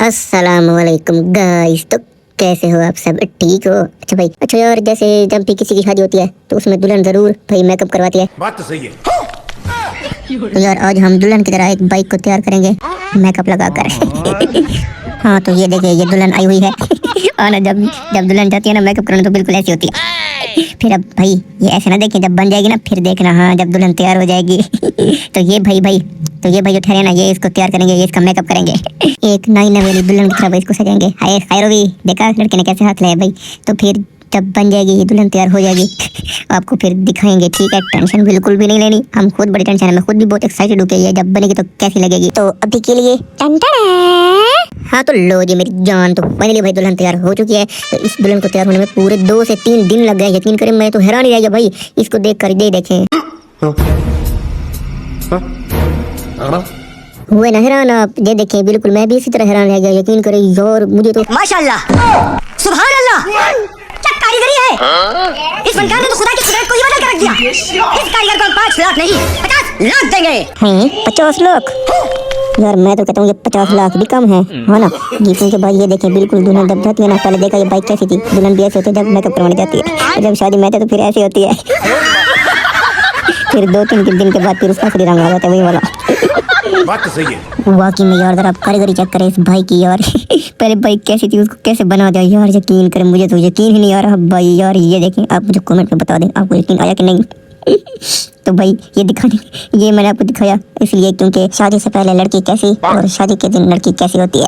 अस्सलामुअलैकुम गाइस। तो कैसे हो आप सब? ठीक हो? अच्छा भाई, अच्छा यार, जैसे जब भी किसी की शादी होती है तो उसमें दुल्हन जरूर भाई मेकअप करवाती है। बात तो सही है। तो यार आज हम दुल्हन की तरह एक बाइक को तैयार करेंगे मेकअप लगाकर। हाँ तो ये देखिए, ये दुल्हन आई हुई है। और ना जब जब दुल्हन जाती है ना मेकअप करने तो बिल्कुल ऐसी होती है। फिर अब भाई ये ऐसे ना देखें, जब बन जाएगी ना फिर देखना, हाँ जब दुल्हन तैयार हो जाएगी। तो ये भाई जो ठहरे ना, ये इसको तैयार करेंगे, ये इसका मेकअप करेंगे। एक नई नवेली दुल्हन की तरह इसको सजाएंगे। हाय खैरो भी देखा लड़के ने कैसे हाथ लाया भाई। तो फिर जब बन जाएगी ये दुल्हन तैयार हो जाएगी आपको फिर दिखाएंगे, ठीक है? टेंशन बिल्कुल भी नहीं लेनी, हम खुद बड़ी टेंशन है, मैं खुद भी बहुत एक्साइटेड हूँ कि ये जब बनेगी तो कैसी लगेगी। तो अभी के लिए हाँ तो लो जी मेरी जान, तो फाइनली भाई दुल्हन तैयार हो चुकी है। तो इस दुल्हन को तैयार होने में पूरे 2 से 3 दिन लग गए, यकीन करें मैं तो हैरान ही रह गया भाई इसको देख कर। दे देखें हुए ना हैरान आप? ये देखें बिल्कुल मैं भी इसी तरह हैरान रह गया, यकीन करें यार मुझे तो माशाल्लाह, सुभान अल्लाह, क्या कारीगरी है। इस फनकार ने तो खुदा की कुदरत को ही बदल कर रख दिया। इस कारीगर को हम 5 लाख नहीं 50 लाख देंगे। हैं 50 लाख? यार मैं तो कहता हूँ ये 50 लाख भी कम है ना। जी क्योंकि भाई ये देखें बिल्कुल दुल्हन जब जाती है ना, पहले देखा ये बाइक कैसी थी, दुल्हन भी ऐसे होती है जब मेकअप करवाने जाती है, जब शादी में आते तो फिर ऐसी होती है। फिर 2-3 दिन के बाद फिर उसका असली रंग आ जाता है, वही वाला। बात तो सही है। वाकई में यार जरा कारीगरी चेक करें इस भाई की यार। पहले बाइक कैसी थी उसको कैसे बना दिया यार, यकीन करें मुझे तो यकीन ही नहीं आ रहा भाई यार। ये देखें, आप मुझे कमेंट में बता दें आपको यकीन आया कि नहीं। तो भाई ये ये मैंने आपको दिखाया इसलिए क्योंकि शादी से पहले लड़की कैसी और शादी के दिन लड़की कैसी होती है।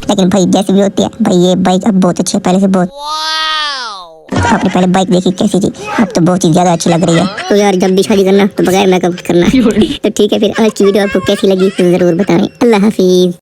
लेकिन भाई जैसी भी होती है भाई, ये बाइक अब बहुत अच्छी है पहले से बहुत। आपने पहले बाइक देखी कैसी थी, अब तो बहुत ही ज्यादा अच्छी लग रही है। तो यार जब भी शादी करना तो बगैर मेकअप करना। तो ठीक है, फिर आज की वीडियो आपको कैसी लगी तो जरूर बताएं। अल्लाह हाफिज।